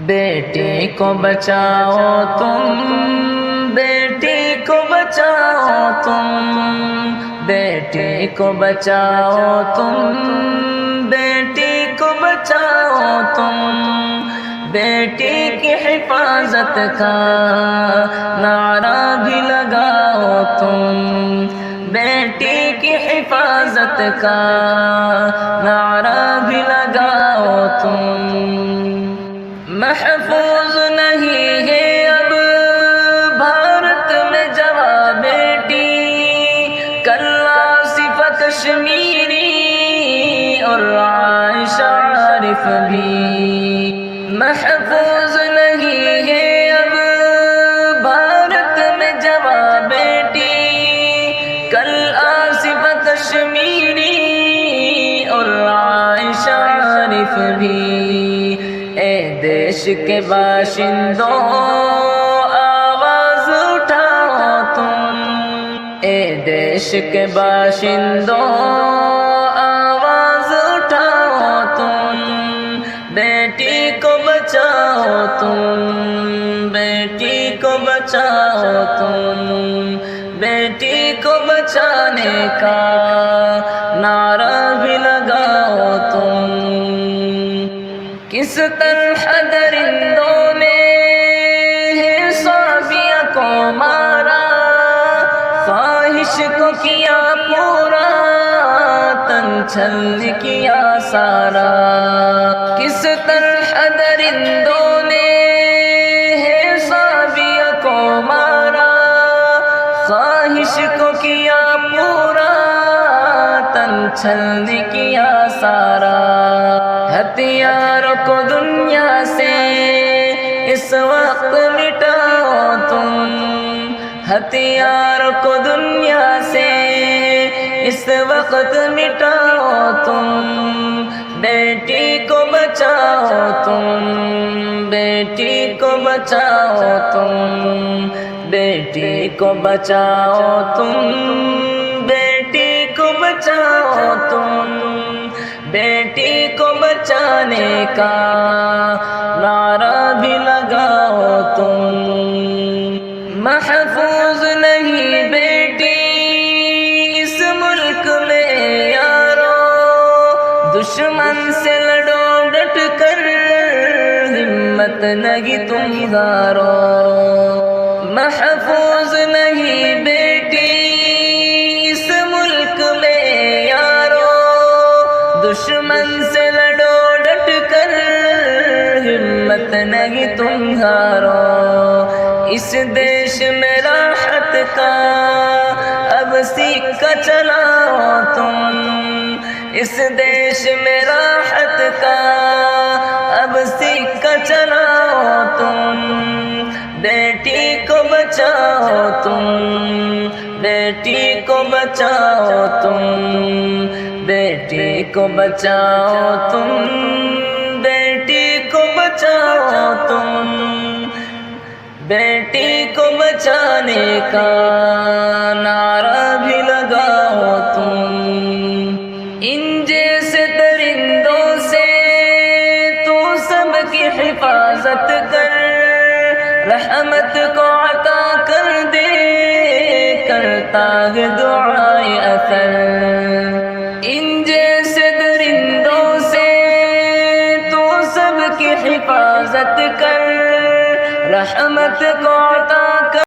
بیٹی کو بچاؤ تم، بیٹی کو بچاؤ تم، بیٹی کو بچاؤ تم، بیٹی کو بچاؤ تم، بیٹی کی حفاظت کا نعرہ بھی لگاؤ تم، بیٹی کی حفاظت کا نعرہ بھی لگاؤ تم۔ محفوظ نہیں ہے اب بھارت میں جوان بیٹی، کل آصفہ کشمیری اور عائشہ عارف بھی۔ محفوظ نہیں ہے اب بھارت میں جوان بیٹی، کل آصفہ کشمیری اور عائشہ عارف بھی۔ اے دیش کے باشندوں آواز اٹھاؤ تم، اے دیش کے باشندوں آواز اٹھاؤ تم، بیٹی کو بچاؤ تم، بیٹی کو بچاؤ تم، بیٹی کو بچانے کا نعرہ بھی لگاؤ تم۔ کس طرح درندوں نے ہے صافیہ کو مارا، خواہش کو کیا پورا، تن چھل کیا سارا۔ کس طرح درندوں نے ہے صافیہ کو مارا، خواہش کو کیا پورا، تن چھل کیا سارا۔ ہتھیاروں کو دنیا سے اس وقت مٹاؤ تم، ہتھیاروں کو دنیا سے اس وقت مٹاؤ تم، بیٹی کو بچاؤ تم، بیٹی کو بچاؤ تم، بیٹی کو بچاؤ تم، بیٹی کو بچاؤ تم، بیٹی کو بچانے کا نعرہ بھی لگاؤ تم۔ محفوظ نہیں بیٹی اس ملک میں یارو، دشمن سے لڑو ڈٹ کر، ہمت نہیں تم ہارو۔ محفوظ نہیں بیٹی اس ملک میں یارو، دشمن سے لڑو ڈٹ کر، ہمت نہیں تم ہارو۔ اس دیش میں راحت کا اب سکہ چلاؤ تم، اس دیش میں راحت کا اب سکہ چلاؤ تم، بیٹی کو بچاؤ تم، بیٹی کو بچاؤ تم، بیٹی کو بچاؤ تم، بیٹی کو بچاؤ تم، بیٹی کو بچانے کا نعرہ بھی لگاؤ تم۔ ان جیسے درندوں سے تو سب کی حفاظت کر، رحمت کو عطا کر دے، کرتا ہے دعائے اثر۔ ان جیسے درندوں سے تو سب کی حفاظت کر، رحمت کو عطا